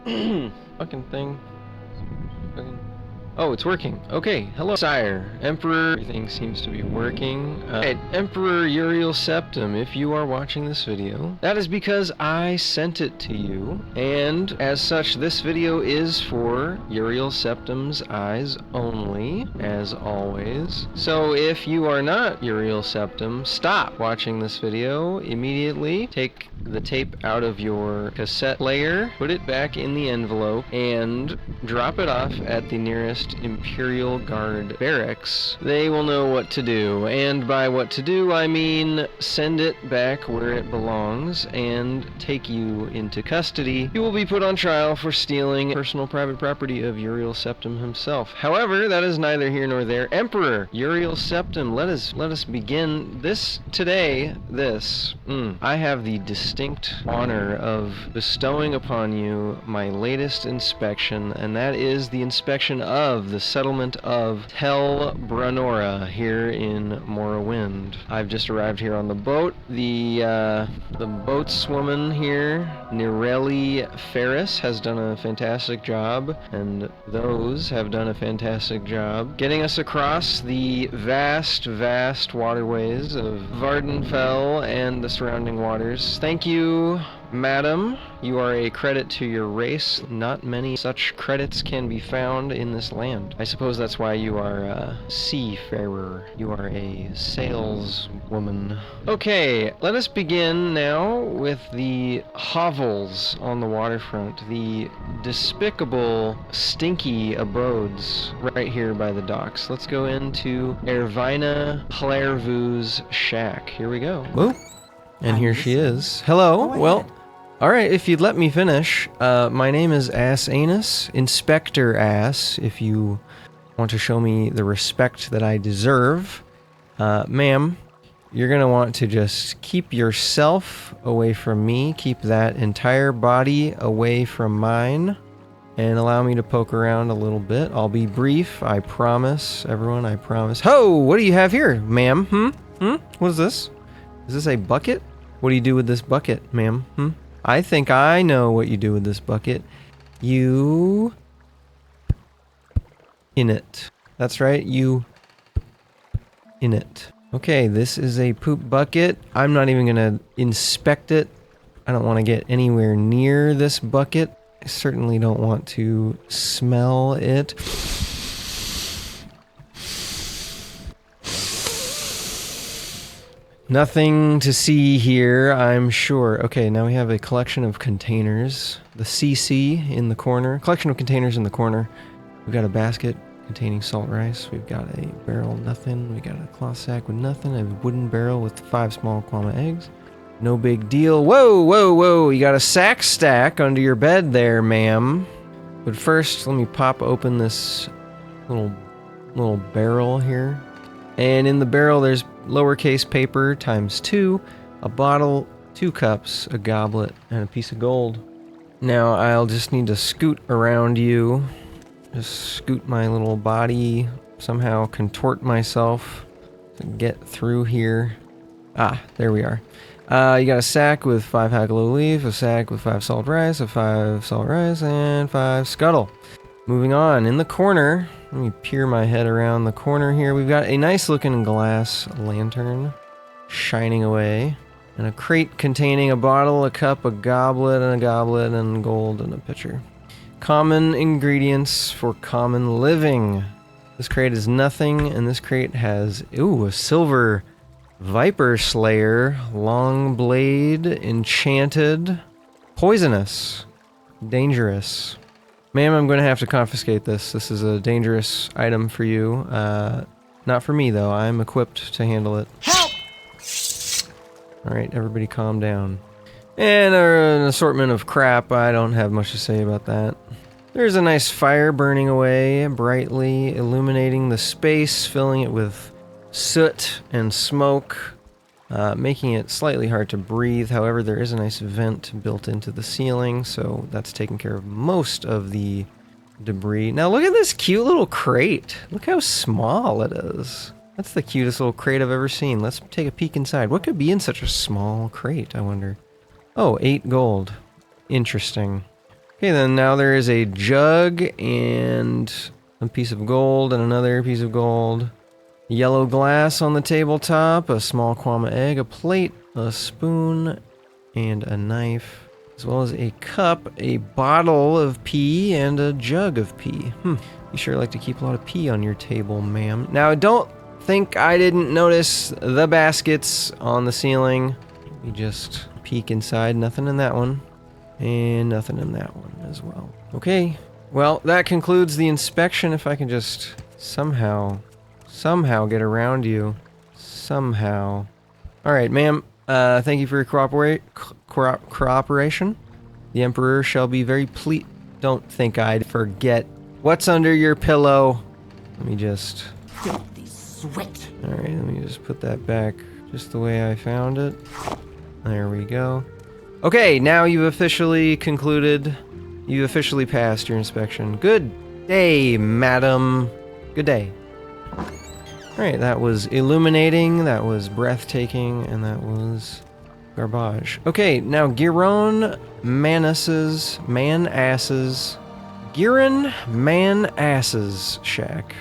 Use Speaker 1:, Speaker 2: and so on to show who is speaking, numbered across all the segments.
Speaker 1: Fucking thing. Fucking... Oh, it's working. Okay, hello, Sire. Emperor, everything seems to be working. Right, Emperor Uriel Septim, if you are watching this video, that is because I sent it to you, and as such, this video is for Uriel Septim's eyes only, as always. So if you are not Uriel Septim, stop watching this video immediately. Take the tape out of your cassette player, put it back in the envelope, and drop it off at the nearest Imperial Guard barracks. They will know what to do, and by what to do I mean send it back where it belongs and take you into custody. You will be put on trial for stealing personal private property of Uriel Septim himself. However, that is neither here nor there. Emperor Uriel Septim, let us begin this today. I have the distinct honor of bestowing upon you my latest inspection, and that is the inspection of the settlement of Branora here in Morrowind. I've just arrived here on the boat. The boatswoman here, Nireli Ferris, has done a fantastic job, and those have done a fantastic job getting us across the vast waterways of Vardenfell and the surrounding waters. Thank you, madam. You are a credit to your race. Not many such credits can be found in this land. I suppose that's why you are a seafarer. You are a saleswoman. Okay, let us begin now with the hovels on the waterfront. The despicable, stinky abodes right here by the docks. Let's go into Ervina Clairvue's shack. Here we go. Whoa. And here she is. Hello. Well, alright, if you'd let me finish. My name is Ass Anus, Inspector Ass, if you want to show me the respect that I deserve. Ma'am, you're gonna want to just keep yourself away from me, keep that entire body away from mine, and allow me to poke around a little bit. I'll be brief, I promise. Everyone, I promise. Ho! What do you have here, ma'am? What is this? Is this a bucket? What do you do with this bucket, ma'am? I think I know what you do with this bucket. You... in it. That's right, you... in it. Okay, this is a poop bucket. I'm not even gonna inspect it. I don't want to get anywhere near this bucket. I certainly don't want to smell it. Nothing to see here, I'm sure. Okay, now we have a collection of containers. The CC in the corner. Collection of containers in the corner. We've got a basket containing salt rice. We've got a barrel, nothing. We got a cloth sack with nothing. A wooden barrel with 5 small kwama eggs. No big deal. Whoa! You got a sack stack under your bed there, ma'am. But first, let me pop open this little barrel here. And in the barrel, there's lowercase paper ×2, a bottle, 2 cups, a goblet, and a piece of gold. Now I'll just need to scoot around you. Just scoot my little body, somehow contort myself to get through here. Ah, there we are. You got a sack with 5 hackalo leaf, a sack with 5 salt rice, a 5 salt rice, and 5 scuttle. Moving on, in the corner, let me peer my head around the corner here. We've got a nice looking glass lantern shining away, and a crate containing a bottle, a cup, a goblet, and gold, and a pitcher. Common ingredients for common living. This crate is nothing, and this crate has, a silver viper slayer, long blade, enchanted, poisonous, dangerous. Ma'am, I'm going to have to confiscate this. This is a dangerous item for you. Not for me, though. I'm equipped to handle it.
Speaker 2: Help!
Speaker 1: Alright, everybody calm down. And an assortment of crap. I don't have much to say about that. There's a nice fire burning away, brightly illuminating the space, filling it with soot and smoke, making it slightly hard to breathe. However, there is a nice vent built into the ceiling, so that's taking care of most of the debris. Now look at this cute little crate. Look how small it is. That's the cutest little crate I've ever seen. Let's take a peek inside. What could be in such a small crate, I wonder? Oh, 8 gold. Interesting. Okay, then now there is a jug and a piece of gold and another piece of gold. Yellow glass on the tabletop, a small kwama egg, a plate, a spoon, and a knife, as well as a cup, a bottle of pee, and a jug of pee. You sure like to keep a lot of pee on your table, ma'am. Now, don't think I didn't notice the baskets on the ceiling. Let me just peek inside. Nothing in that one. And nothing in that one as well. Okay, well, that concludes the inspection. If I can just somehow get around you. Somehow. Alright, ma'am. Thank you for your cooperation. The Emperor shall be very pleased. Don't think I'd forget. What's under your pillow? Let me just...
Speaker 2: Filthy sweat.
Speaker 1: Alright, let me just put that back just the way I found it. There we go. Okay, now you've officially concluded. You officially passed your inspection. Good day, madam. Good day. Alright, that was illuminating, that was breathtaking, and that was garbage. Okay, now Giron Manas's Giron Manas's shack.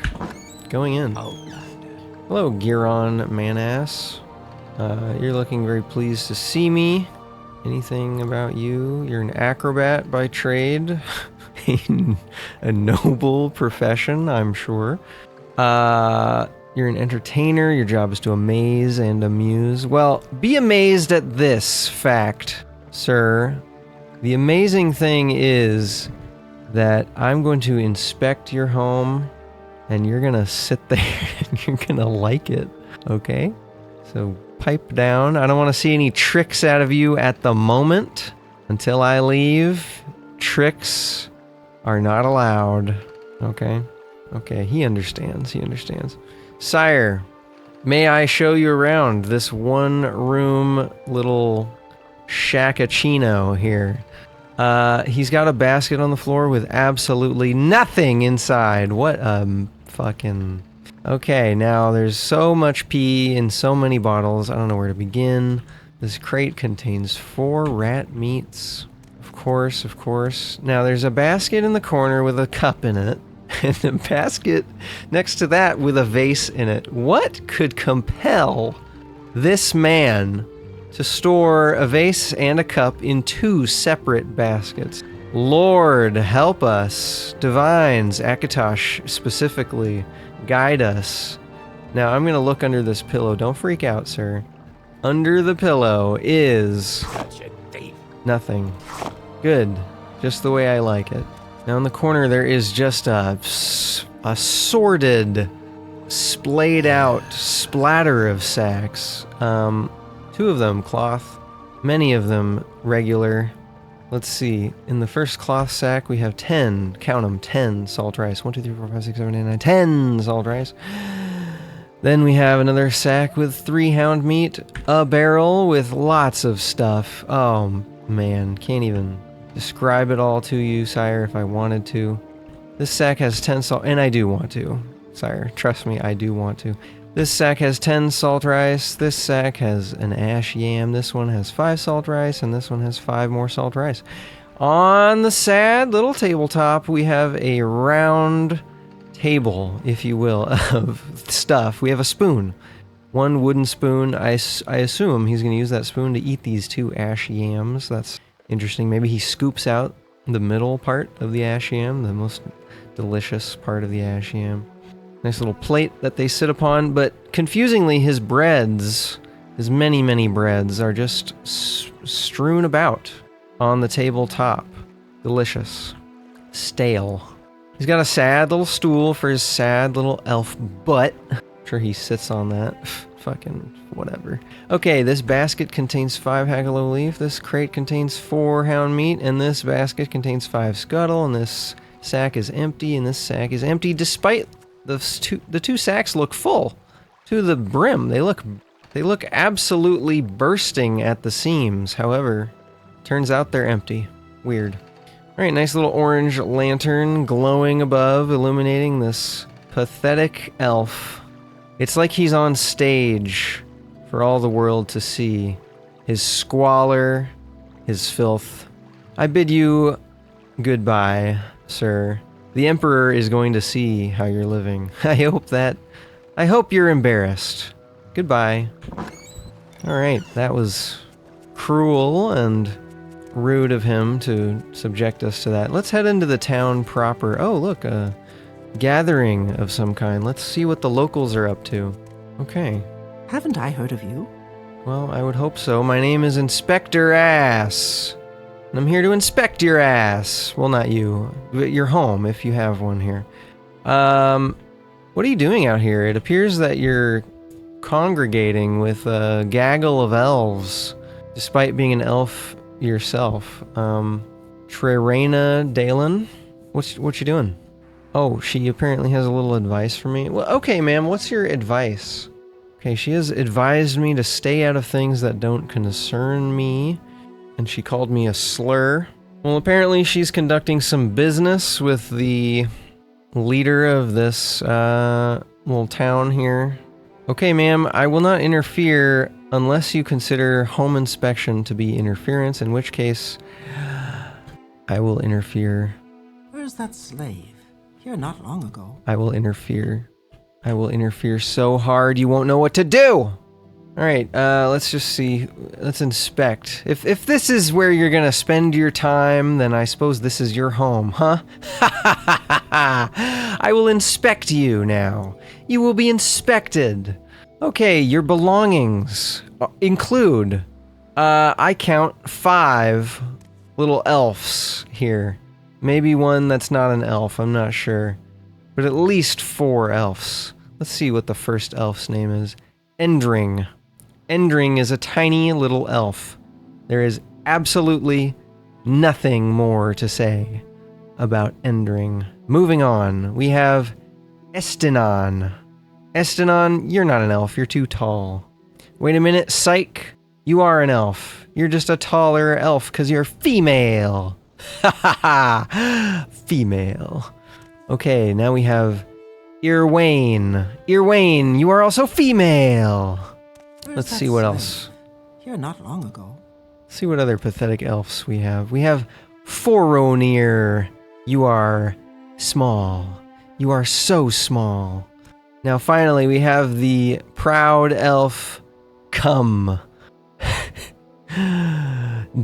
Speaker 1: Going in. Hello, Giron Manas. You're looking very pleased to see me. Anything about you? You're an acrobat by trade. A noble profession, I'm sure. You're an entertainer. Your job is to amaze and amuse. Well, be amazed at this fact, sir. The amazing thing is that I'm going to inspect your home, and you're gonna sit there and you're gonna like it, okay? So pipe down. I don't want to see any tricks out of you at the moment. Until I leave, tricks are not allowed. Okay? Okay, he understands. Sire, may I show you around this one-room little shackachino here? He's got a basket on the floor with absolutely nothing inside. What a fucking... Okay, now there's so much pee in so many bottles. I don't know where to begin. This crate contains 4 rat meats. Of course. Now there's a basket in the corner with a cup in it. And a basket next to that with a vase in it. What could compel this man to store a vase and a cup in 2 separate baskets? Lord, help us. Divines, Akatosh specifically, guide us. Now, I'm going to look under this pillow. Don't freak out, sir. Under the pillow is... nothing. Good. Just the way I like it. Now, in the corner, there is just a sordid, splayed out splatter of sacks. 2 of them cloth, many of them regular. Let's see. In the first cloth sack, we have 10, count them, 10 salt rice. 1, 2, 3, 4, 5, 6, 7, 8, 9, 10 salt rice. Then we have another sack with 3 hound meat, a barrel with lots of stuff. Oh, man, can't even describe it all to you, sire, if I wanted to. This sack has 10 salt, and I do want to, sire. Trust me, I do want to. This sack has 10 salt rice, this sack has an ash yam, this one has 5 salt rice, and this one has 5 more salt rice. On the sad little tabletop, we have a round table, if you will, of stuff. We have a spoon. 1 wooden spoon. I assume he's going to use that spoon to eat these 2 ash yams. That's interesting. Maybe he scoops out the middle part of the ash yam, the most delicious part of the ash yam. Nice little plate that they sit upon, but confusingly, his breads, his many breads, are just strewn about on the tabletop. Delicious. Stale. He's got a sad little stool for his sad little elf butt. I'm sure he sits on that. Fucking whatever. Okay, this basket contains 5 haggalo leaf, this crate contains 4 hound meat, and this basket contains 5 scuttle, and this sack is empty, and this sack is empty, despite the 2 sacks look full to the brim. They look absolutely bursting at the seams. However, turns out they're empty. Weird. Alright, nice little orange lantern glowing above, illuminating this pathetic elf. It's like he's on stage for all the world to see. His squalor, his filth. I bid you Goodbye, sir. The Emperor is going to see how you're living. I hope you're embarrassed. Goodbye. Alright, that was cruel and rude of him to subject us to that. Let's head into the town proper. Oh, look, a gathering of some kind. Let's see what the locals are up to. Okay.
Speaker 2: Haven't I heard of you?
Speaker 1: Well, I would hope so. My name is Inspector Ass. And I'm here to inspect your ass. Well, not you, but your home, if you have one here. What are you doing out here? It appears that you're congregating with a gaggle of elves, despite being an elf yourself. Trerena Dalen? What you doing? Oh, she apparently has a little advice for me. Well, okay, ma'am, what's your advice? Okay, she has advised me to stay out of things that don't concern me. And she called me a slur. Well, apparently she's conducting some business with the leader of this little town here. Okay, ma'am, I will not interfere unless you consider home inspection to be interference, in which case I will interfere.
Speaker 2: Where's that slave? Here not long ago.
Speaker 1: I will interfere. I will interfere so hard you won't know what to do! Alright, let's just see. Let's inspect. If this is where you're gonna spend your time, then I suppose this is your home, huh? I will inspect you now. You will be inspected. Okay, your belongings include, I count 5 little elves here. Maybe one that's not an elf, I'm not sure. But at least 4 elves. Let's see what the first elf's name is. Endring. Endring is a tiny little elf. There is absolutely nothing more to say about Endring. Moving on, we have Estinon. Estinon, you're not an elf, you're too tall. Wait a minute, Psyche, you are an elf. You're just a taller elf because you're female. Ha ha ha! Female. Okay, now we have Irwain. Irwain, you are also female. Let's see what else.
Speaker 2: Here not long ago.
Speaker 1: Let's see what other pathetic elves we have. We have Foronir. You are small. You are so small. Now finally we have the proud elf Come.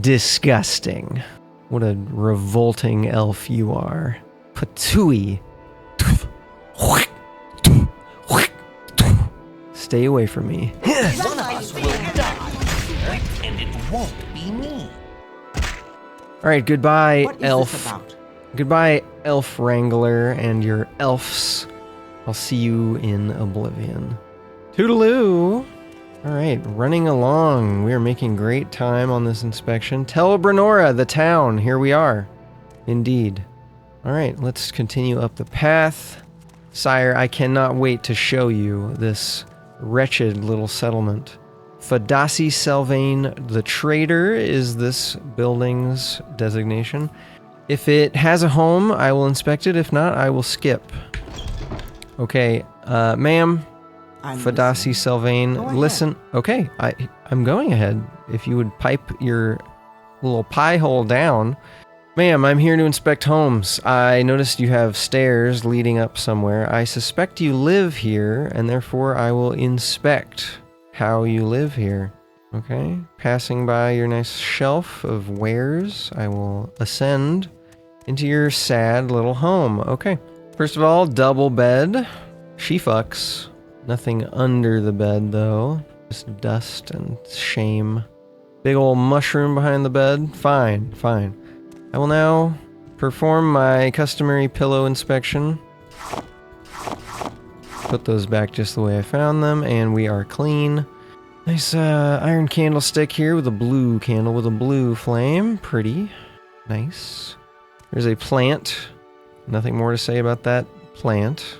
Speaker 1: Disgusting. What a revolting elf you are. Patui. Stay away from me.
Speaker 3: One of us will die, and it won't be me.
Speaker 1: Alright, goodbye,
Speaker 2: What is
Speaker 1: elf.
Speaker 2: this about?
Speaker 1: Goodbye, elf wrangler and your elves. I'll see you in oblivion. Toodaloo! Alright, running along. We are making great time on this inspection. Tell Branora, the town. Here we are. Indeed. Alright, let's continue up the path. Sire, I cannot wait to show you this wretched little settlement. Fadase Selvayn the Trader is this building's designation. If it has a home, I will inspect it. If not, I will skip. Okay, ma'am, Fadase Selvayn, listen. Okay, I'm going ahead. If you would pipe your little pie hole down. Ma'am, I'm here to inspect homes. I noticed you have stairs leading up somewhere. I suspect you live here, and therefore I will inspect how you live here. Okay, passing by your nice shelf of wares, I will ascend into your sad little home. Okay, first of all, double bed. She fucks. Nothing under the bed, though. Just dust and shame. Big old mushroom behind the bed. Fine, fine. I will now perform my customary pillow inspection. Put those back just the way I found them, and we are clean. Nice iron candlestick here with a blue candle with a blue flame. Pretty. Nice. There's a plant. Nothing more to say about that plant.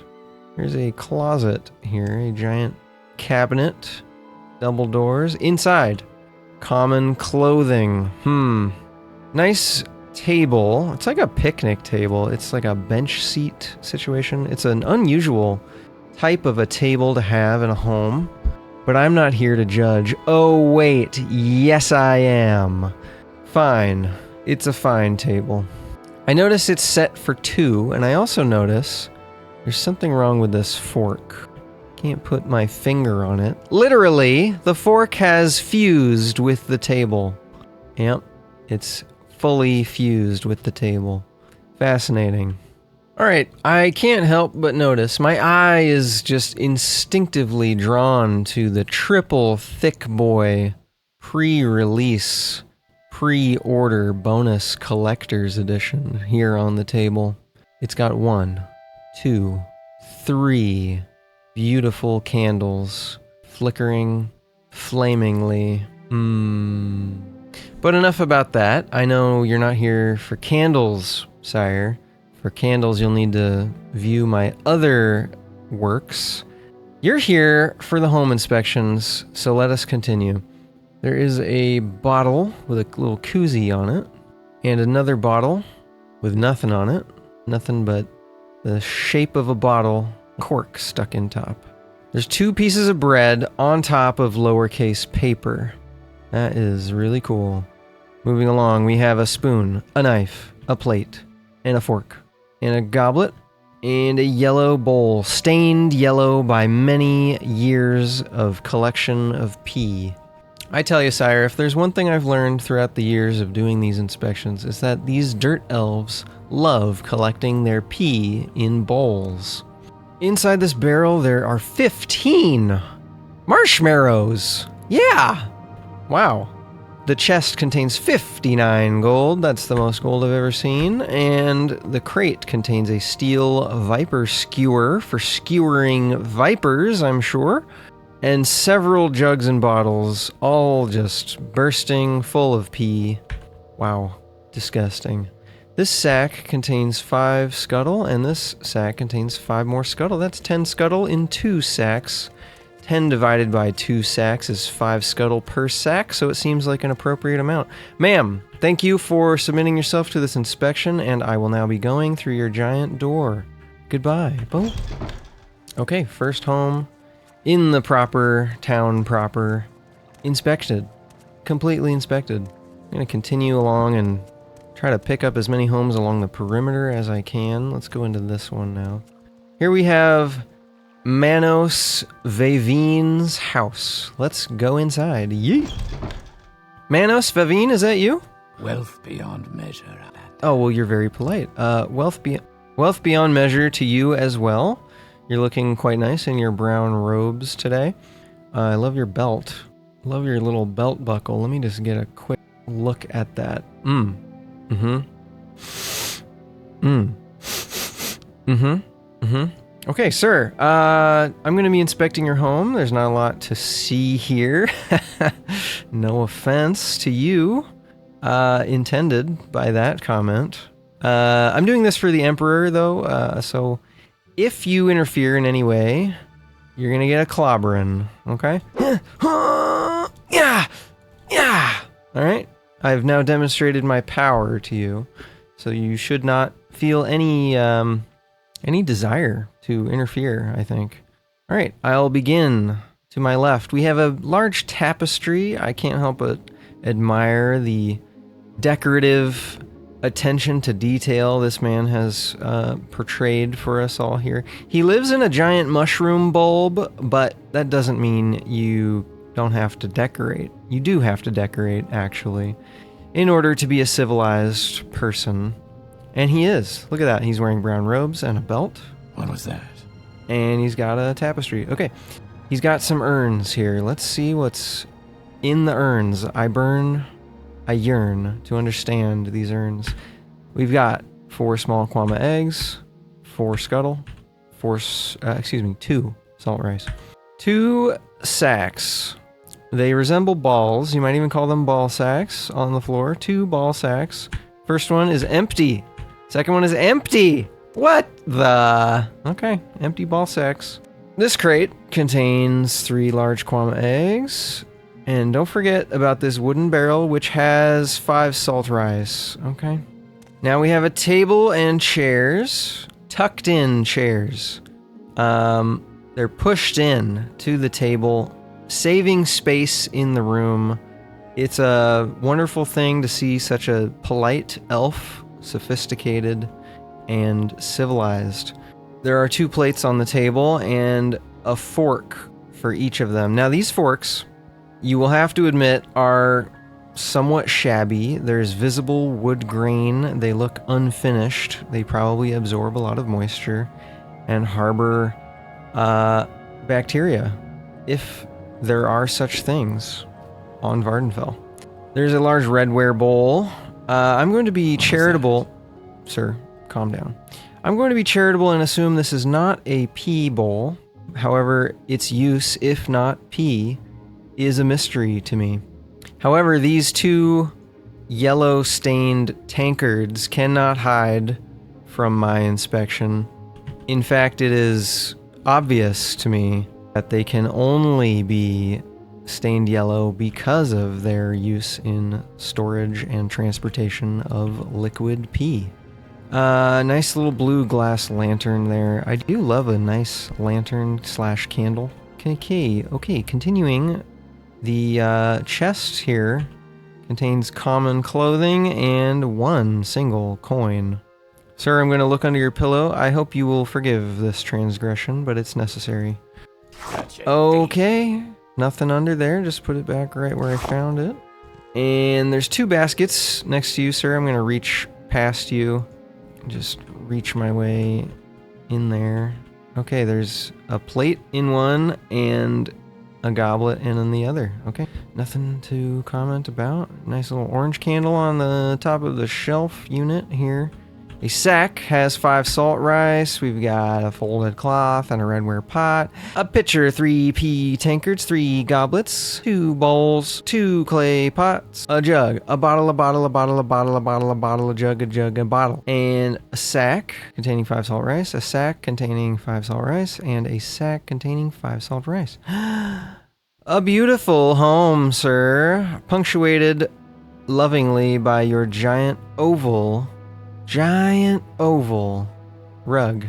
Speaker 1: There's a closet here, a giant cabinet. Double doors. Inside. Common clothing. Nice table. It's like a picnic table. It's like a bench seat situation. It's an unusual type of a table to have in a home, but I'm not here to judge. Oh wait, yes I am. Fine. It's a fine table. I notice it's set for 2, and I also notice there's something wrong with this fork. Can't put my finger on it. Literally, the fork has fused with the table. Yep, it's fully fused with the table. Fascinating. Alright, I can't help but notice my eye is just instinctively drawn to the triple thick boy pre-release, pre-order bonus collector's edition here on the table. It's got 1, 2, 3 beautiful candles flickering flamingly. But enough about that. I know you're not here for candles, sire. For candles, you'll need to view my other works. You're here for the home inspections, so let us continue. There is a bottle with a little koozie on it, and another bottle with nothing on it. Nothing but the shape of a bottle, cork stuck in top. There's 2 pieces of bread on top of lowercase paper. That is really cool. Moving along, we have a spoon, a knife, a plate, and a fork, and a goblet, and a yellow bowl, stained yellow by many years of collection of pee. I tell you, sire, if there's one thing I've learned throughout the years of doing these inspections, is that these dirt elves love collecting their pee in bowls. Inside this barrel, there are 15 marshmallows. Yeah! Wow. The chest contains 59 gold. That's the most gold I've ever seen. And the crate contains a steel viper skewer for skewering vipers, I'm sure. And several jugs and bottles, all just bursting full of pee. Wow. Disgusting. This sack contains 5 scuttle, and this sack contains 5 more scuttle. That's 10 scuttle in 2 sacks. 10 divided by 2 sacks is 5 scuttle per sack, so it seems like an appropriate amount. Ma'am, thank you for submitting yourself to this inspection, and I will now be going through your giant door. Goodbye. Boom. Okay, first home in the proper town proper. Inspected. Completely inspected. I'm going to continue along and try to pick up as many homes along the perimeter as I can. Let's go into this one now. Here we have Manos Vavyn's house. Let's go inside. Yeet. Manos Vavyn, is that you?
Speaker 3: Wealth beyond measure.
Speaker 1: Oh, well, you're very polite. Wealth beyond measure to you as well. You're looking quite nice in your brown robes today. I love your belt. Love your little belt buckle. Let me just get a quick look at that. Okay, sir. I'm going to be inspecting your home. There's not a lot to see here. No offense to you intended by that comment. I'm doing this for the Emperor, though, so if you interfere in any way, you're going to get a clobbering, okay? Yeah! Alright? I've now demonstrated my power to you, so you should not feel any desire to interfere, I think. Alright, I'll begin. To my left, we have a large tapestry. I can't help but admire the decorative attention to detail this man has portrayed for us all here. He lives in a giant mushroom bulb, but that doesn't mean you don't have to decorate. You do have to decorate, actually, in order to be a civilized person. And he is. Look at that. He's wearing brown robes and a belt.
Speaker 3: What was that?
Speaker 1: And he's got a tapestry. Okay. He's got some urns here. Let's see what's in the urns. I yearn to understand these urns. We've got 4 small kwama eggs, 4 scuttle, 2 salt rice, 2 sacks. They resemble balls. You might even call them ball sacks on the floor. 2 ball sacks. First one is empty. Second one is empty. What the? Okay, empty ball sacks. This crate contains 3 large kwama eggs. And don't forget about this wooden barrel, which has 5 salt rice. Okay. Now we have a table and chairs. Tucked in chairs. They're pushed in to the table, saving space in the room. It's a wonderful thing to see such a polite elf sophisticated and civilized. There are 2 plates on the table and a fork for each of them. Now these forks, you will have to admit, are somewhat shabby. There's visible wood grain. They look unfinished. They probably absorb a lot of moisture and harbor bacteria, if there are such things on Vvardenfell. There's a large redware bowl. I'm going to be charitable. Sir, calm down. I'm going to be charitable and assume this is not a pea bowl. However, its use, if not pea, is a mystery to me. However, these 2 yellow-stained tankards cannot hide from my inspection. In fact, it is obvious to me that they can only be stained yellow because of their use in storage and transportation of liquid pee. Nice little blue glass lantern there. I do love a nice lantern / candle. Okay, continuing. The chest here contains common clothing and 1 single coin. Sir, I'm going to look under your pillow. I hope you will forgive this transgression, but it's necessary. Okay, nothing under there. Just put it back right where I found it. And there's 2 baskets next to you, sir. I'm going to reach past you. Just reach my way in there. Okay, there's a plate in one and a goblet in the other. Okay, nothing to comment about. Nice little orange candle on the top of the shelf unit here. A sack has 5 salt rice. We've got a folded cloth and a redware pot. A pitcher, 3 pea tankards, 3 goblets, 2 bowls, 2 clay pots, a jug, a bottle, a bottle, a bottle, a bottle, a bottle, a bottle, a jug, a bottle, and a sack containing 5 salt rice, a sack containing 5 salt rice, and a sack containing 5 salt rice. A beautiful home, sir, punctuated lovingly by your giant oval rug.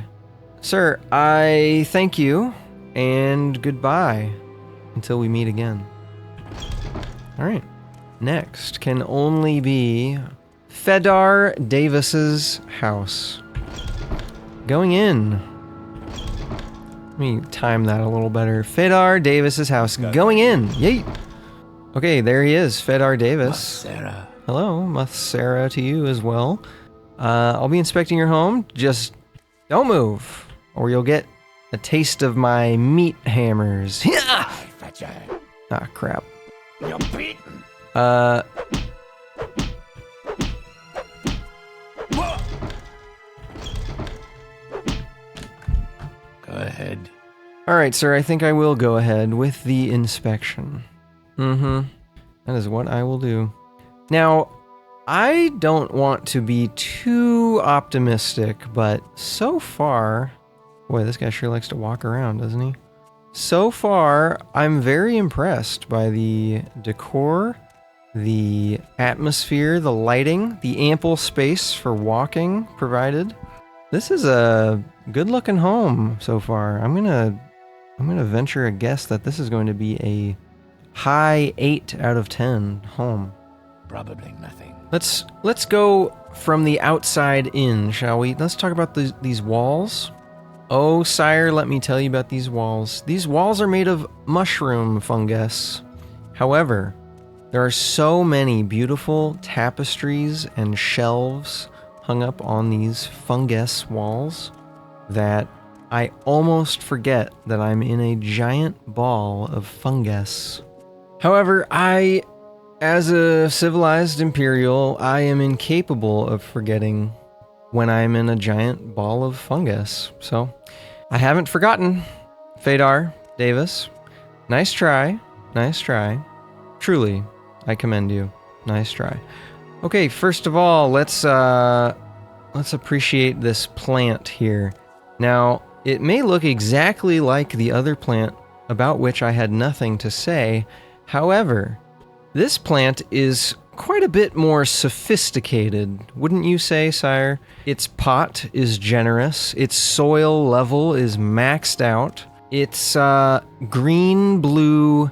Speaker 1: Sir, I thank you, and goodbye until we meet again. Alright, next can only be Fedar Davus's house. Going in. Let me time that a little better. Fedar Davus's house. Going in. Yeet. Okay, there he is, Fedar Davus.
Speaker 3: Sarah.
Speaker 1: Hello, Sarah to you as well. I'll be inspecting your home. Just don't move, or you'll get a taste of my meat hammers. Ah, crap.
Speaker 3: You're beaten.
Speaker 1: Go
Speaker 3: ahead.
Speaker 1: Alright, sir, I think I will go ahead with the inspection. That is what I will do. Now, I don't want to be too optimistic, but so far... Boy, this guy sure likes to walk around, doesn't he? So far, I'm very impressed by the decor, the atmosphere, the lighting, the ample space for walking provided. This is a good-looking home so far. I'm gonna venture a guess that this is going to be a high 8 out of 10 home.
Speaker 3: Probably nothing.
Speaker 1: Let's go from the outside in, shall we? Let's talk about these walls. Oh, sire, let me tell you about these walls. These walls are made of mushroom fungus. However, there are so many beautiful tapestries and shelves hung up on these fungus walls that I almost forget that I'm in a giant ball of fungus. However, as a civilized Imperial, I am incapable of forgetting when I'm in a giant ball of fungus. So, I haven't forgotten. Fedar Davus, nice try. Nice try. Truly, I commend you. Nice try. Okay, first of all, let's appreciate this plant here. Now, it may look exactly like the other plant about which I had nothing to say. However, this plant is quite a bit more sophisticated, wouldn't you say, sire? Its pot is generous, its soil level is maxed out, its green-blue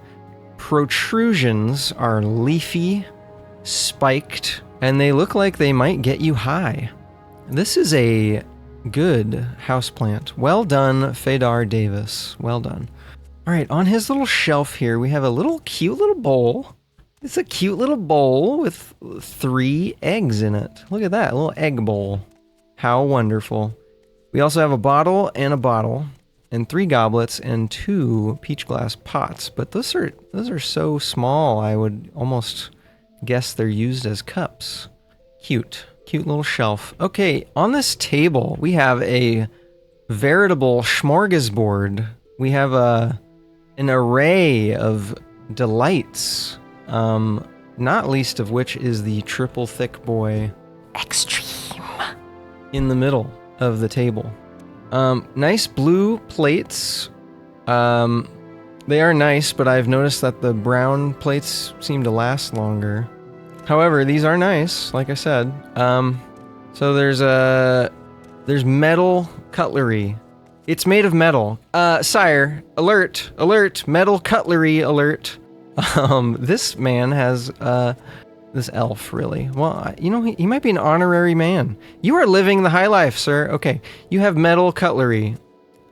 Speaker 1: protrusions are leafy, spiked, and they look like they might get you high. This is a good houseplant. Well done, Fedar Davus. Well done. All right, on his little shelf here, we have a cute little bowl. It's a cute little bowl with 3 eggs in it. Look at that, a little egg bowl. How wonderful. We also have a bottle, and 3 goblets and 2 peach glass pots. But those are so small, I would almost guess they're used as cups. Cute little shelf. Okay, on this table, we have a veritable smorgasbord. We have an array of delights. Not least of which is the triple thick boy
Speaker 3: Extreme.
Speaker 1: in the middle of the table. Nice blue plates. They are nice, but I've noticed that the brown plates seem to last longer. However, these are nice, like I said. So there's metal cutlery. It's made of metal. Sire, alert, metal cutlery alert. This man has, this elf, really. Well, you know, he might be an honorary man. You are living the high life, sir. Okay, you have metal cutlery.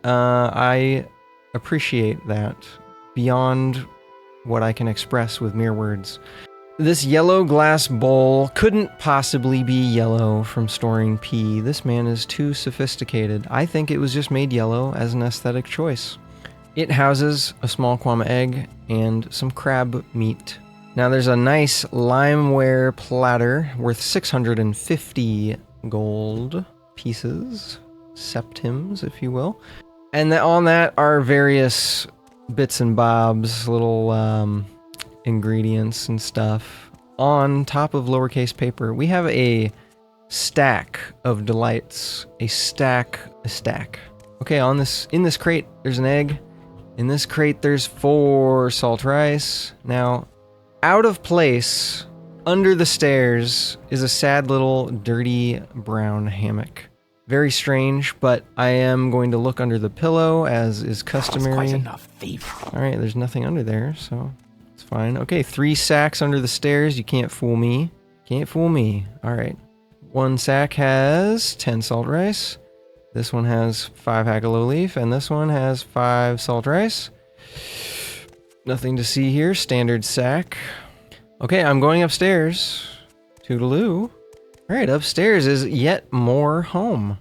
Speaker 1: I appreciate that beyond what I can express with mere words. This yellow glass bowl couldn't possibly be yellow from storing pee. This man is too sophisticated. I think it was just made yellow as an aesthetic choice. It houses a small kwama egg and some crab meat. Now there's a nice limeware platter worth 650 gold pieces, septims, if you will. And on that are various bits and bobs, little ingredients and stuff. On top of lowercase paper, we have a stack of delights. A stack. Okay, in this crate, there's an egg. In this crate, there's 4 salt rice. Now, out of place, under the stairs, is a sad little dirty brown hammock. Very strange, but I am going to look under the pillow, as is customary.
Speaker 3: That's quite enough, thief.
Speaker 1: Alright, there's nothing under there, so it's fine. Okay, 3 sacks under the stairs. You can't fool me. Can't fool me. Alright. 1 sack has 10 salt rice. This one has 5 hackalow leaf, and this one has 5 salt rice. Nothing to see here. Standard sack. Okay, I'm going upstairs. Toodaloo. Alright, upstairs is yet more home.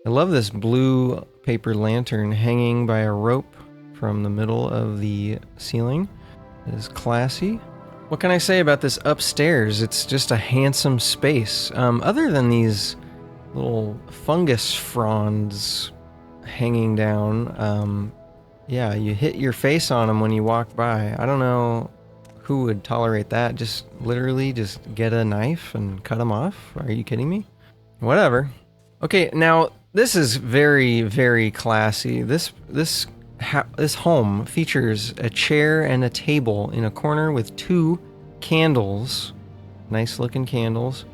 Speaker 1: I love this blue paper lantern hanging by a rope from the middle of the ceiling. It is classy. What can I say about this upstairs? It's just a handsome space. Other than these little fungus fronds hanging down, yeah, you hit your face on them when you walk by. I don't know who would tolerate that. Just literally just get a knife and cut them off. Are you kidding me? Whatever. Okay, now this is very, very classy. This home features a chair and a table in a corner with 2 candles, nice looking candles,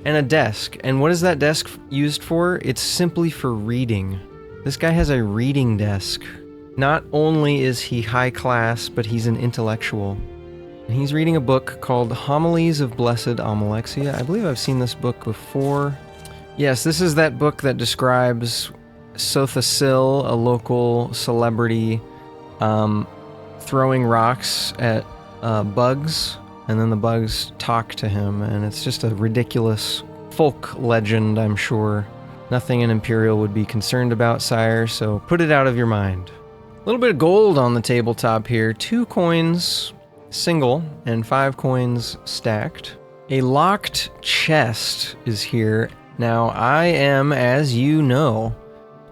Speaker 1: and a desk. And what is that desk used for? It's simply for reading. This guy has a reading desk. Not only is he high class, but he's an intellectual. And he's reading a book called Homilies of Blessed Amalexia. I believe I've seen this book before. Yes, this is that book that describes Sothasil, a local celebrity, throwing rocks at bugs, and then the bugs talk to him, and it's just a ridiculous folk legend, I'm sure. Nothing an Imperial would be concerned about, sire, so put it out of your mind. A little bit of gold on the tabletop here. 2 coins single and 5 coins stacked. A locked chest is here. Now, I am, as you know,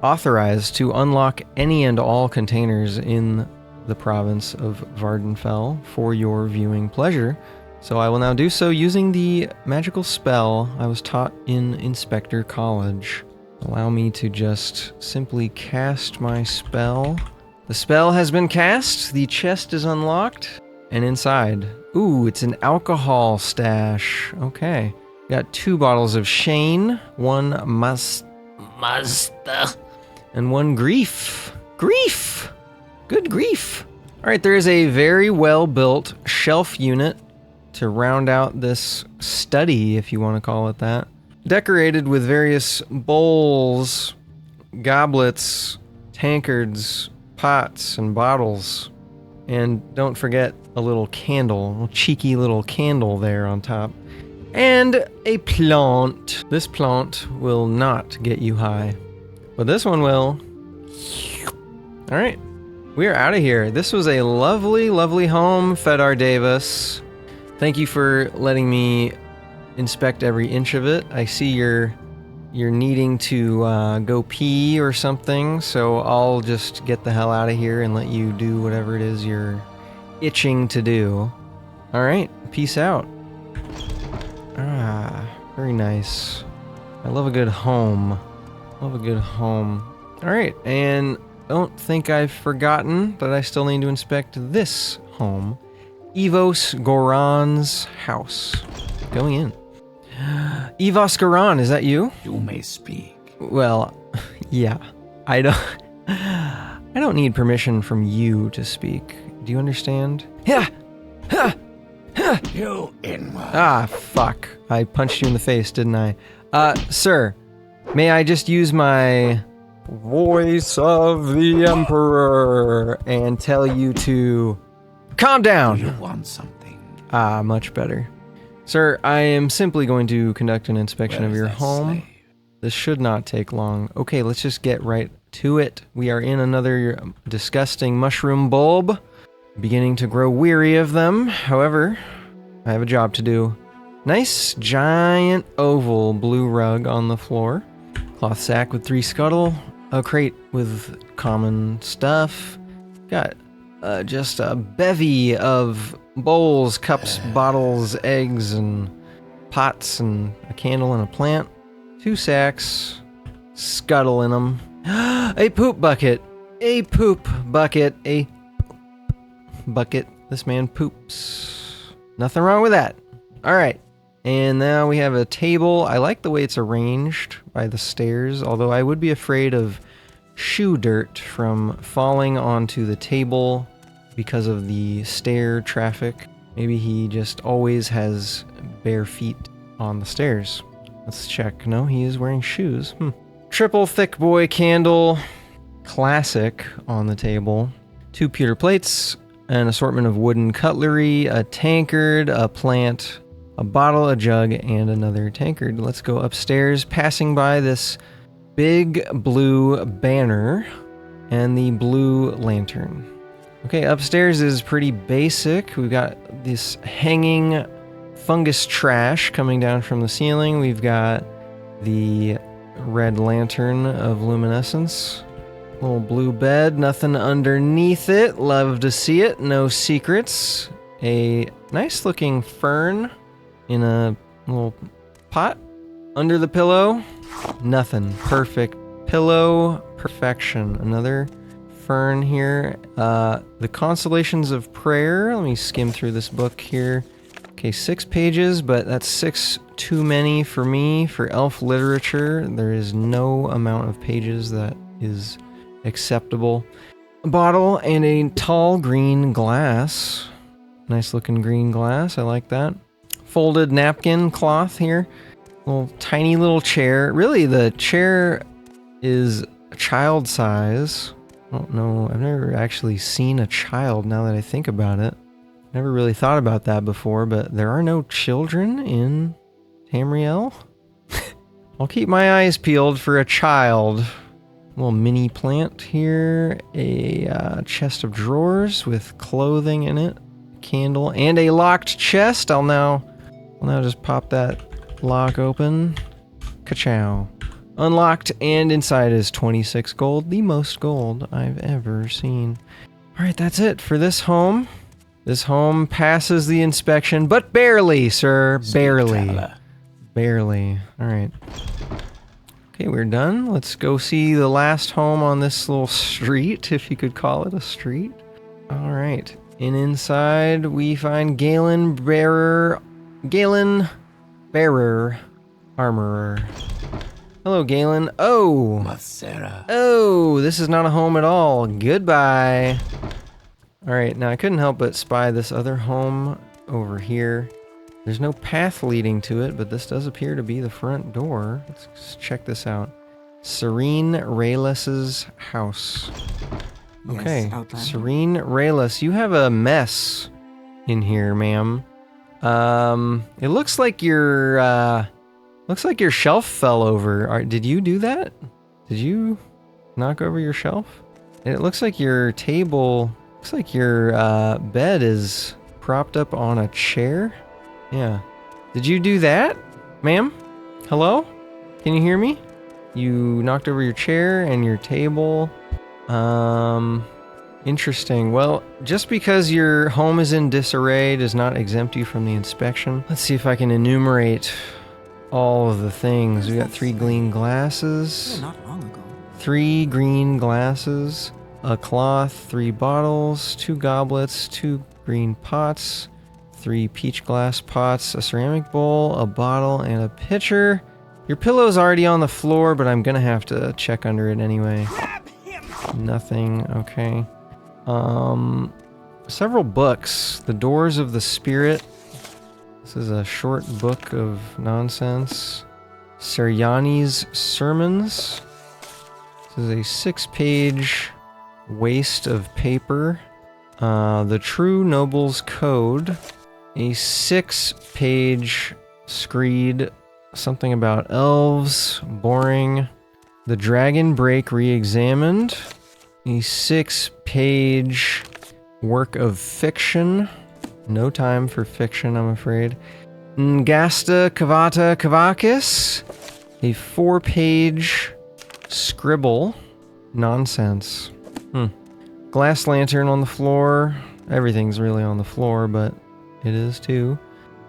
Speaker 1: authorized to unlock any and all containers in the province of Vardenfell for your viewing pleasure. So I will now do so using the magical spell I was taught in Inspector College. Allow me to just simply cast my spell. The spell has been cast, the chest is unlocked, and inside, ooh, it's an alcohol stash. Okay. Got 2 bottles of Shane, 1 Master, and 1 Grief. Grief! Good grief! Alright, there is a very well-built shelf unit to round out this study, if you want to call it that. Decorated with various bowls, goblets, tankards, pots, and bottles. And don't forget a little candle, a little cheeky little candle there on top. And a plant. This plant will not get you high, but this one will. All right, we are out of here. This was a lovely, lovely home, Fedar Davus. Thank you for letting me inspect every inch of it. I see you're needing to go pee or something, so I'll just get the hell out of here and let you do whatever it is you're itching to do. All right, peace out. Ah, very nice. I love a good home. Love a good home. All right, and don't think I've forgotten that I still need to inspect this home. Evos Goran's house. Going in. Evos Goran, is that you?
Speaker 3: You may speak.
Speaker 1: Well, yeah. I don't need permission from you to speak. Do you understand? Yeah.
Speaker 3: You inward.
Speaker 1: Ah, fuck. I punched you in the face, didn't I? Sir, may I just use my voice of the Emperor and tell you to calm down?
Speaker 3: Do you want something?
Speaker 1: Ah, much better. Sir, I am simply going to conduct an inspection
Speaker 3: Where
Speaker 1: of
Speaker 3: is
Speaker 1: your
Speaker 3: that
Speaker 1: home.
Speaker 3: slave?
Speaker 1: This should not take long. Okay, let's just get right to it. We are in another disgusting mushroom bulb. Beginning to grow weary of them. However, I have a job to do. Nice giant oval blue rug on the floor. Cloth sack with 3 scuttle. A crate with common stuff. Got just a bevy of bowls, cups, bottles, eggs, and pots, and a candle and a plant. 2 sacks. Scuttle in them. A poop bucket. A poop bucket. A bucket. This man poops. Nothing wrong with that. Alright. And now we have a table. I like the way it's arranged by the stairs, although I would be afraid of shoe dirt from falling onto the table because of the stair traffic. Maybe he just always has bare feet on the stairs. Let's check. No, he is wearing shoes. Triple thick boy candle. Classic on the table. 2 pewter plates. An assortment of wooden cutlery, a tankard, a plant, a bottle, a jug, and another tankard. Let's go upstairs, passing by this big blue banner and the blue lantern. Okay, upstairs is pretty basic. We've got this hanging fungus trash coming down from the ceiling. We've got the red lantern of luminescence. Little blue bed, nothing underneath it. Love to see it. No secrets. A nice looking fern in a little pot. Under the pillow, nothing. Perfect pillow, perfection. Another fern here. The Constellations of Prayer. Let me skim through this book here. Okay, 6 pages, but that's 6 too many for me. For elf literature, there is no amount of pages that is acceptable. A bottle and a tall green glass. Nice looking green glass. I like that. Folded napkin cloth here. Little tiny little chair. Really, the chair is child size. I don't know. I've never actually seen a child now that I think about it. Never really thought about that before, but there are no children in Tamriel. I'll keep my eyes peeled for a child. Little mini plant here, a chest of drawers with clothing in it, candle, and a locked chest. I'll now just pop that lock open. Ka-chow. Unlocked, and inside is 26 gold, the most gold I've ever seen. Alright, that's it for this home. This home passes the inspection, but barely, sir. Barely. Barely. Alright. Okay, we're done. Let's go see the last home on this little street, if you could call it a street. Alright. And inside we find Galen Bearer, Armorer. Hello, Galen. Oh!
Speaker 3: Masera.
Speaker 1: Oh, this is not a home at all. Goodbye. Alright, now I couldn't help but spy this other home over here. There's no path leading to it, but this does appear to be the front door. Let's check this out. Seryne Relas' house.
Speaker 2: Yes,
Speaker 1: Okay,
Speaker 2: Outlander.
Speaker 1: Seryne Relas, you have a mess in here, ma'am. It looks like your shelf fell over. Did you do that? Did you knock over your shelf? And it looks like your table, looks like your bed is propped up on a chair. Yeah. Did you do that, ma'am? Hello? Can you hear me? You knocked over your chair and your table. Interesting. Well, just because your home is in disarray does not exempt you from the inspection. Let's see if I can enumerate all of the things. We got 3 green glasses.
Speaker 2: Here not long ago.
Speaker 1: 3 green glasses, a cloth, 3 bottles, 2 goblets, 2 green pots, 3 peach glass pots, a ceramic bowl, a bottle, and a pitcher. Your pillow's already on the floor, but I'm gonna have to check under it anyway. Nothing, okay. Several books. The Doors of the Spirit. This is a short book of nonsense. Seryne's Sermons. This is a 6-page waste of paper. The True Noble's Code. A 6-page screed. Something about elves. Boring. The Dragon Break Re-Examined. A 6-page work of fiction. No time for fiction, I'm afraid. Ngasta Kavata Kavakis. A 4-page scribble. Nonsense. Glass lantern on the floor. Everything's really on the floor, but it is too.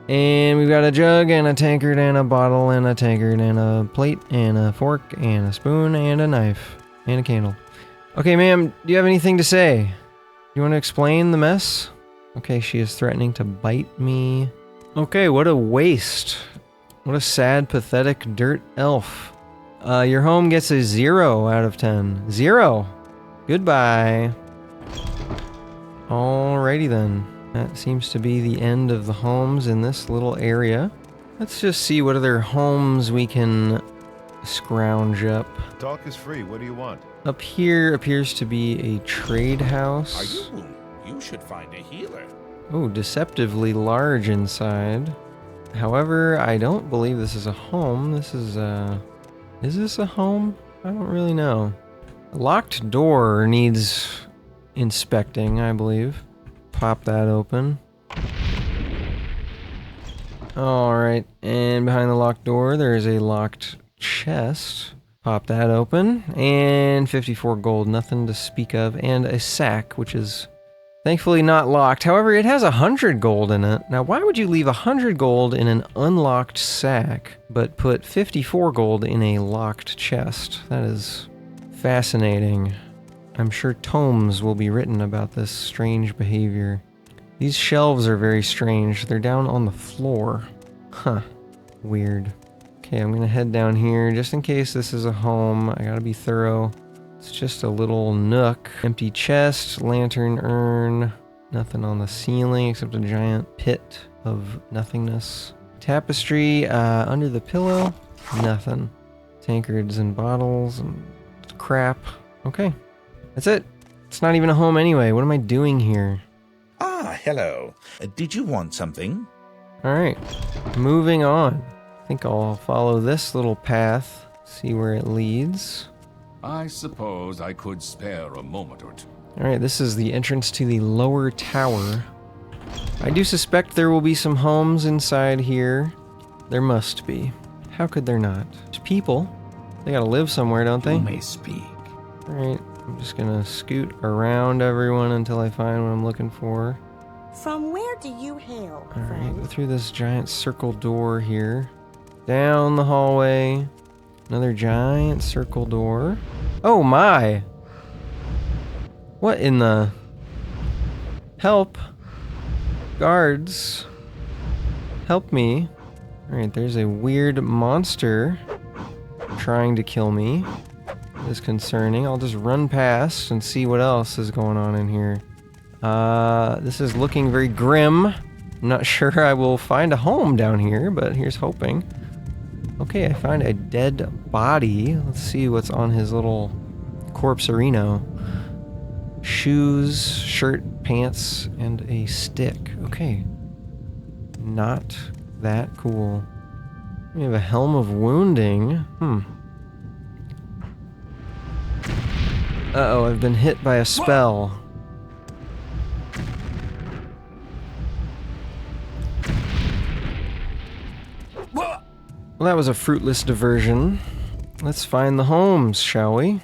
Speaker 1: And we've got a jug and a tankard and a bottle and a tankard and a plate and a fork and a spoon and a knife and a candle. Okay, ma'am, do you have anything to say? You want to explain the mess? Okay, she is threatening to bite me. Okay, what a waste. What a sad, pathetic dirt elf. Your home gets a 0 out of 10. 0. Goodbye. Alrighty then. That seems to be the end of the homes in this little area. Let's just see what other homes we can scrounge up.
Speaker 4: Talk is free. What do you want?
Speaker 1: Up here appears to be a trade house.
Speaker 3: Are you? You should find a healer.
Speaker 1: Oh, deceptively large inside. However, I don't believe this is a home. This is this a home? I don't really know. A locked door needs inspecting, I believe. Pop that open. Alright, and behind the locked door there is a locked chest. Pop that open. And 54 gold, nothing to speak of. And a sack, which is thankfully not locked. However, it has 100 gold in it. Now, why would you leave 100 gold in an unlocked sack, but put 54 gold in a locked chest? That is fascinating. I'm sure tomes will be written about this strange behavior. These shelves are very strange. They're down on the floor. Huh. Weird. Okay, I'm gonna head down here just in case this is a home. I gotta be thorough. It's just a little nook. Empty chest, lantern urn. Nothing on the ceiling except a giant pit of nothingness. Tapestry under the pillow. Nothing. Tankards and bottles and crap. Okay. That's it. It's not even a home anyway. What am I doing here?
Speaker 5: Ah, hello. Did you want something?
Speaker 1: Alright. Moving on. I think I'll follow this little path. See where it leads.
Speaker 6: I suppose I could spare a moment or two.
Speaker 1: Alright, this is the entrance to the lower tower. I do suspect there will be some homes inside here. There must be. How could there not? There's people. They gotta live somewhere, don't they?
Speaker 2: You may speak.
Speaker 1: Alright, I'm just gonna scoot around everyone until I find what I'm looking for.
Speaker 7: From where do you hail,
Speaker 1: Alright,
Speaker 7: friend?
Speaker 1: go through this giant circle door here. Down the hallway. Another giant circle door. Oh my! What in the... Help! Guards! Help me. Alright, there's a weird monster trying to kill me. That is concerning. I'll just run past and see what else is going on in here. This is looking very grim. I'm not sure I will find a home down here, but here's hoping. Okay, I find a dead body. Let's see what's on his little corpse-arino. Shoes, shirt, pants, and a stick. Okay. Not that cool. We have a helm of wounding. Uh-oh, I've been hit by a spell. Well, that was a fruitless diversion. Let's find the homes, shall we?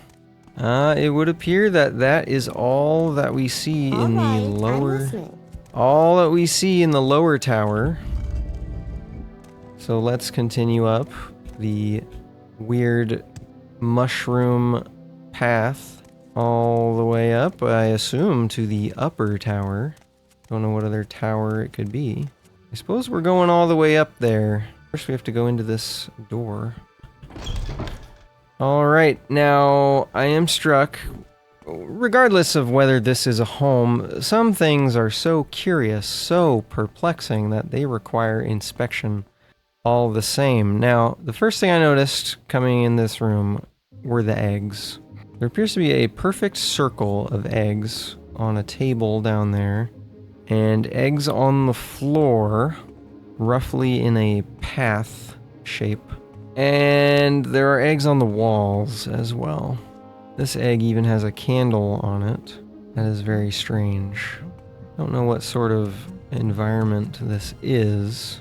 Speaker 1: It would appear that that is all that we see in the lower... All that we see in the lower tower. So let's continue up the weird mushroom path all the way up, I assume, to the upper tower. Don't know what other tower it could be. I suppose we're going all the way up there. First we have to go into this door. Alright, now I am struck. Regardless of whether this is a home, some things are so curious, so perplexing that they require inspection all the same. Now, the first thing I noticed coming in this room were the eggs. There appears to be a perfect circle of eggs on a table down there, and eggs on the floor, roughly in a path shape. And there are eggs on the walls as well. This egg even has a candle on it. That is very strange. Don't know what sort of environment this is.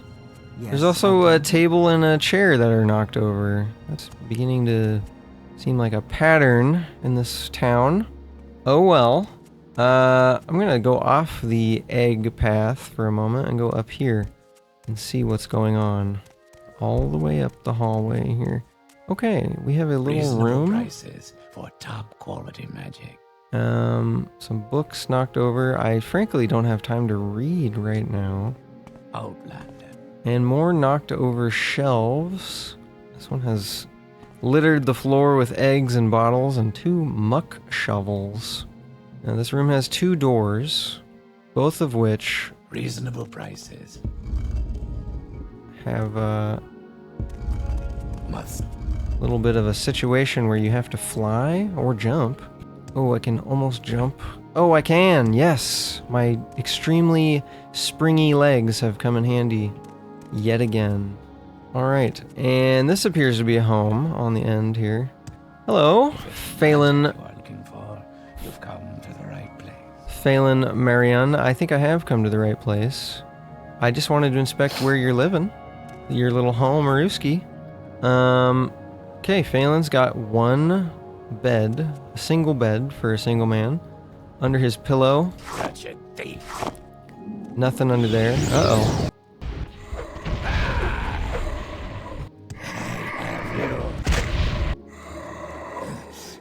Speaker 2: Yes,
Speaker 1: There's also a table and a chair that are knocked over. That's beginning to seem like a pattern in this town. Oh well. I'm gonna go off the egg path for a moment and go up here and see what's going on. All the way up the hallway here. Okay, we have a little
Speaker 3: Reasonable
Speaker 1: room.
Speaker 3: prices for top quality magic.
Speaker 1: Some books knocked over. I frankly don't have time to read right now.
Speaker 3: Outlander.
Speaker 1: And more knocked over shelves. This one has littered the floor with eggs and bottles and 2 muck shovels. Now this room has 2 doors, both of which
Speaker 3: Reasonable prices.
Speaker 1: have a
Speaker 3: Must.
Speaker 1: little bit of a situation where you have to fly or jump. Oh, I can almost jump. Oh, I can, yes! My extremely springy legs have come in handy yet again. Alright, and this appears to be a home on the end here. Hello, Phelan.
Speaker 3: You are looking for. You've come to the right place.
Speaker 1: Phelan Marion. I think I have come to the right place. I just wanted to inspect where you're living. Your little home, Maruski. Okay, Phelan's got 1 bed, a single bed for a single man. Under his pillow,
Speaker 3: Wretched thief.
Speaker 1: nothing under there. Uh-oh.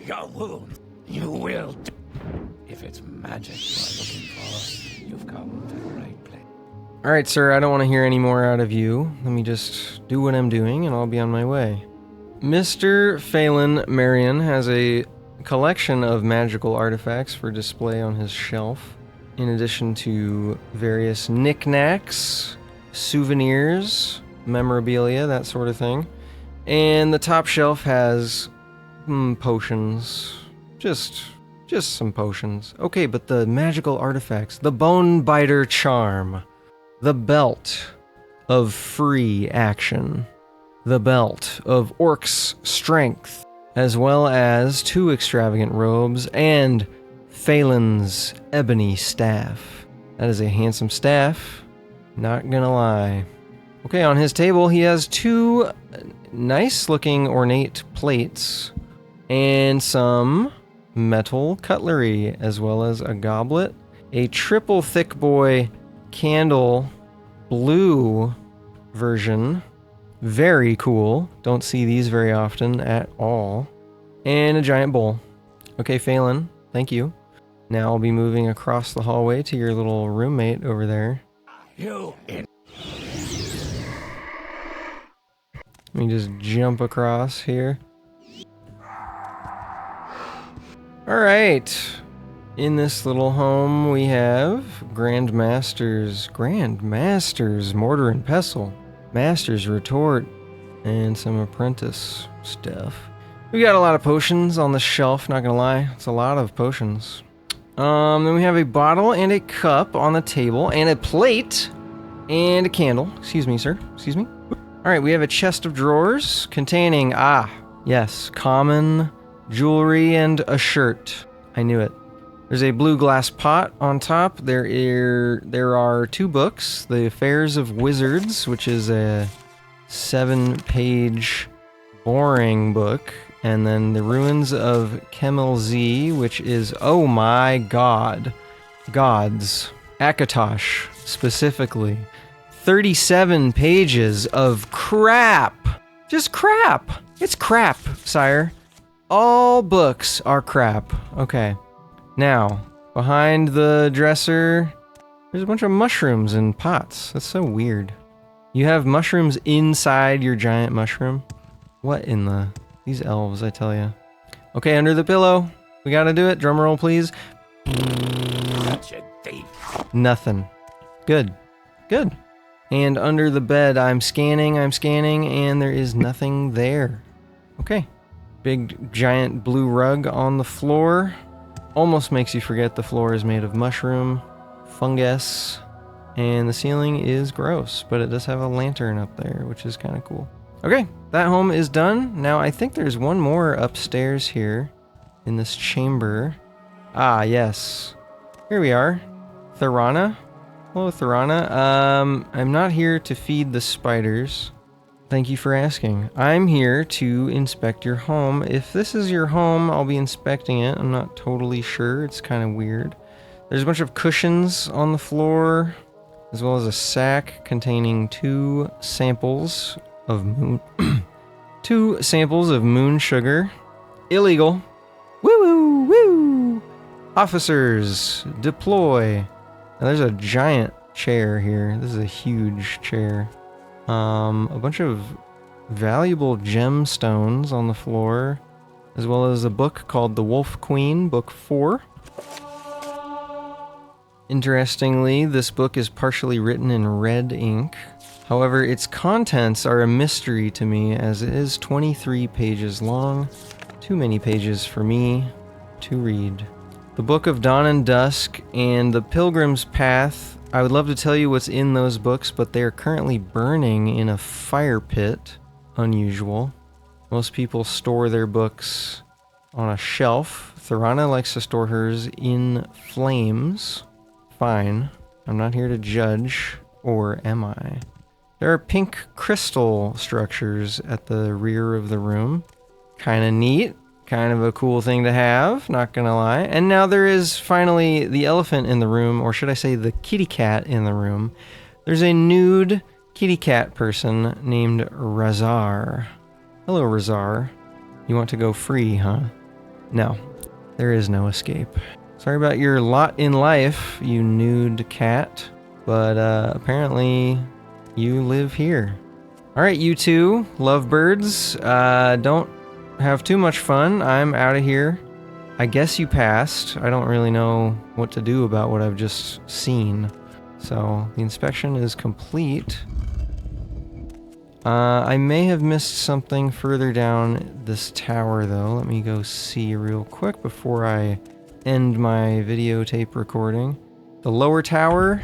Speaker 3: Your wound. You will. If it's magic you are looking for, you've come to the right place.
Speaker 1: Alright, sir, I don't want to hear any more out of you. Let me just do what I'm doing and I'll be on my way. Mr. Phelan Marion has a collection of magical artifacts for display on his shelf, in addition to various knickknacks, souvenirs, memorabilia, that sort of thing. And the top shelf has potions. Just some potions. Okay, but the magical artifacts. The Bone Biter Charm. The Belt of Free Action. The Belt of Orc's Strength. As well as 2 extravagant robes and Phelan's Ebony Staff. That is a handsome staff. Not gonna lie. Okay, on his table he has 2 nice looking ornate plates and some metal cutlery, as well as a goblet, a triple thick boy candle, blue version, very cool, don't see these very often at all, and a giant bowl. Okay, Phelan, thank you. Now I'll be moving across the hallway to your little roommate over there.
Speaker 3: You in.
Speaker 1: Let me just jump across here. Alright. In this little home, we have Grandmasters, Mortar and Pestle, Master's Retort, and some apprentice stuff. We got a lot of potions on the shelf, not gonna lie. It's a lot of potions. Then we have a bottle and a cup on the table, and a plate, and a candle. Excuse me, sir. Excuse me. Alright, we have a chest of drawers containing, yes, common jewelry and a shirt. I knew it. There's a blue glass pot on top. There are 2 books. The Affairs of Wizards, which is a 7-page boring book. And then The Ruins of Kemel Z, which is, oh my god, gods. Akatosh, specifically. 37 pages of crap. Just crap. It's crap, sire. All books are crap. Okay. Now, behind the dresser, there's a bunch of mushrooms in pots. That's so weird. You have mushrooms inside your giant mushroom? What in the... These elves, I tell ya. Okay, under the pillow. We gotta do it. Drum roll, please.
Speaker 3: Such a thief.
Speaker 1: Nothing. Good. Good. And under the bed, I'm scanning, and there is nothing there. Okay. Big, giant blue rug on the floor. Almost makes you forget the floor is made of mushroom, fungus, and the ceiling is gross, but it does have a lantern up there, which is kind of cool. Okay, that home is done. Now, I think there's one more upstairs here in this chamber. Ah, yes. Here we are. Thorana. Hello, Thorana. I'm not here to feed the spiders. Thank you for asking. I'm here to inspect your home. If this is your home, I'll be inspecting it. I'm not totally sure. It's kind of weird. There's a bunch of cushions on the floor, as well as a sack containing 2 samples of moon... 2 samples of moon sugar. Illegal. Woo woo woo! Officers, deploy. Now there's a giant chair here. This is a huge chair. A bunch of valuable gemstones on the floor, as well as a book called The Wolf Queen, Book 4. Interestingly, this book is partially written in red ink. However, its contents are a mystery to me, as it is 23 pages long. Too many pages for me to read. The Book of Dawn and Dusk and The Pilgrim's Path. I would love to tell you what's in those books, but they are currently burning in a fire pit. Unusual. Most people store their books on a shelf. Thorana likes to store hers in flames. Fine. I'm not here to judge, or am I? There are pink crystal structures at the rear of the room. Kinda neat. Kind of a cool thing to have, not gonna lie. And now there is finally the elephant in the room, or should I say the kitty cat in the room. There's a nude kitty cat person named Razar. Hello, Razar. You want to go free, huh? No, there is no escape. Sorry about your lot in life, you nude cat, but apparently you live here. Alright, you two lovebirds, don't have too much fun. I'm out of here. I guess you passed. I don't really know what to do about what I've just seen. So, the inspection is complete. I may have missed something further down this tower, though. Let me go see real quick before I end my videotape recording. The lower tower.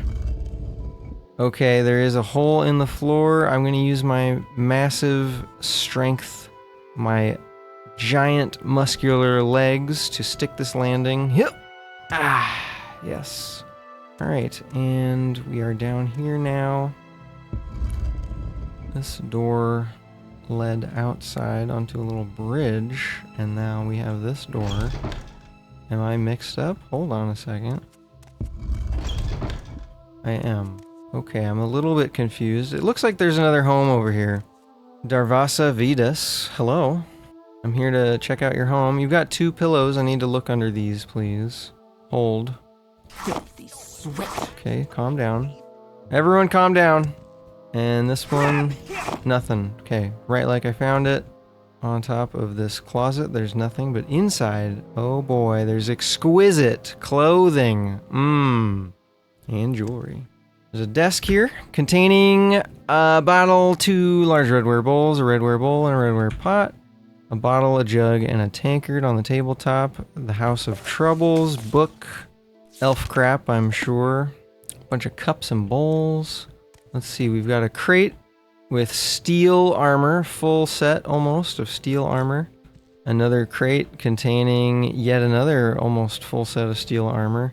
Speaker 1: Okay, there is a hole in the floor. I'm going to use my massive strength, my giant muscular legs to stick this landing. Yep. Ah, yes. Alright, and we are down here now. This door led outside onto a little bridge, and now we have this door. Am I mixed up? Hold on a second. I am. Okay, I'm a little bit confused. It looks like there's another home over here. Darvasa Vidas, hello. I'm here to check out your home. You've got 2 pillows. I need to look under these, please. Hold.
Speaker 2: Filthy sweat.
Speaker 1: Okay, calm down. Everyone calm down. And this one, nothing. Okay, right like I found it. on top of this closet, there's nothing, but inside, oh boy, there's exquisite clothing. And jewelry. There's a desk here containing a bottle, 2 large redware bowls, a redware bowl, and a redware pot. A bottle, a jug, and a tankard on the tabletop. The House of Troubles book. Elf crap, I'm sure. A bunch of cups and bowls. Let's see, we've got a crate with steel armor, full set almost of steel armor. Another crate containing yet another almost full set of steel armor.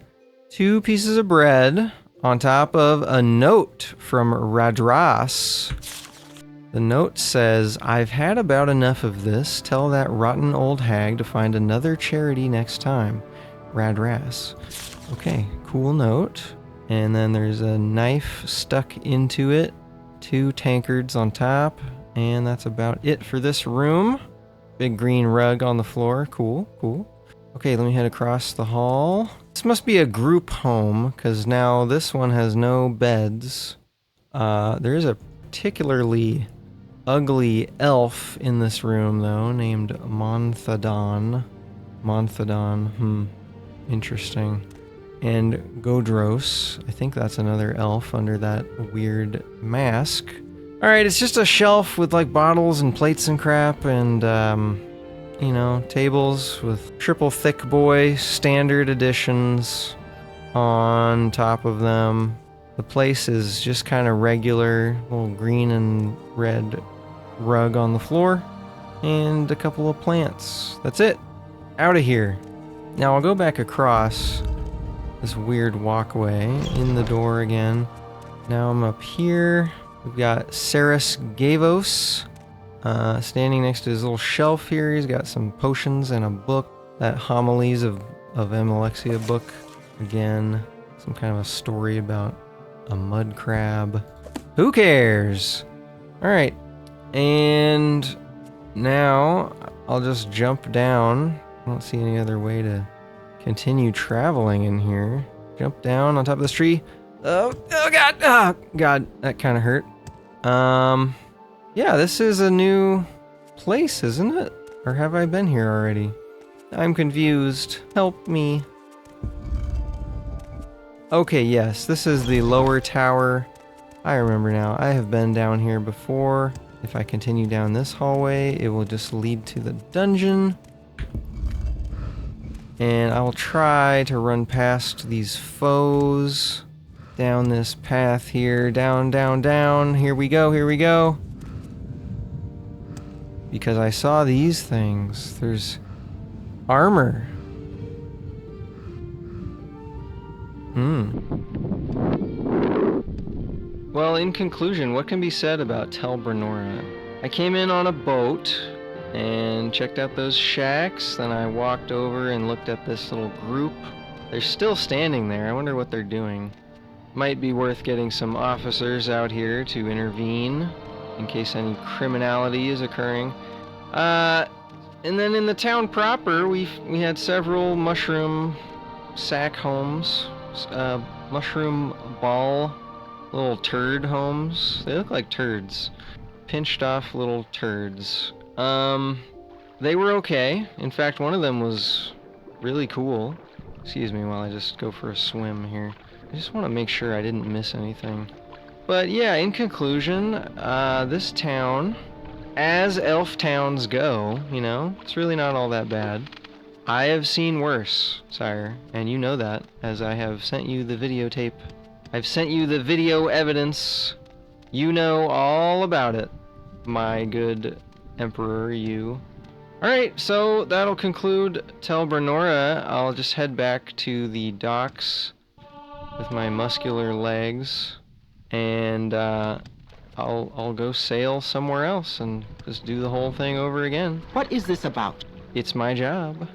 Speaker 1: 2 pieces of bread on top of a note from Radras. The note says, I've had about enough of this. Tell that rotten old hag to find another charity next time. Radras. Okay, cool note. And then there's a knife stuck into it. 2 tankards on top. And that's about it for this room. Big green rug on the floor. Cool, cool. Okay, let me head across the hall. This must be a group home, because now this one has no beds. There is a particularly ugly elf in this room, though, named Monthadon. Interesting. And Godros. I think that's another elf under that weird mask. Alright, it's just a shelf with, like, bottles and plates and crap, and, you know, tables with triple thick boy standard editions on top of them. The place is just kind of regular, little green and red rug on the floor, and a couple of plants. That's it. Out of here. Now I'll go back across this weird walkway, in the door again. Now I'm up here. We've got Seryne Relas standing next to his little shelf here. He's got some potions and a book. That Homilies of Amalexia book. Again, some kind of a story about a mud crab. Who cares? Alright. And now I'll just jump down. I don't see any other way to continue traveling in here. Jump down on top of this tree. Oh god! Oh god, that kind of hurt. Yeah, this is a new place, isn't it? Or have I been here already? I'm confused. Help me. Okay, yes, this is the lower tower. I remember now. I have been down here before. If I continue down this hallway, it will just lead to the dungeon. And I will try to run past these foes down this path here. Down, down, down. Here we go, here we go. Because I saw these things. There's armor. Well, in conclusion, what can be said about Branora? I came in on a boat and checked out those shacks. Then I walked over and looked at this little group. They're still standing there. I wonder what they're doing. Might be worth getting some officers out here to intervene in case any criminality is occurring. And then in the town proper, we had several mushroom sack homes, mushroom ball, little turd homes. They look like turds, pinched off little turds. They were okay. In fact, one of them was really cool. Excuse me while I just go for a swim here. I just want to make sure I didn't miss anything. But yeah, in conclusion, this town, as elf towns go, you know, it's really not all that bad. I have seen worse, sire, and you know that, as I have sent you the videotape. I've sent you the video evidence. You know all about it, my good Emperor, you. Alright, so that'll conclude Branora. I'll just head back to the docks with my muscular legs, and I'll go sail somewhere else and just do the whole thing over again.
Speaker 2: What is this about?
Speaker 1: It's my job.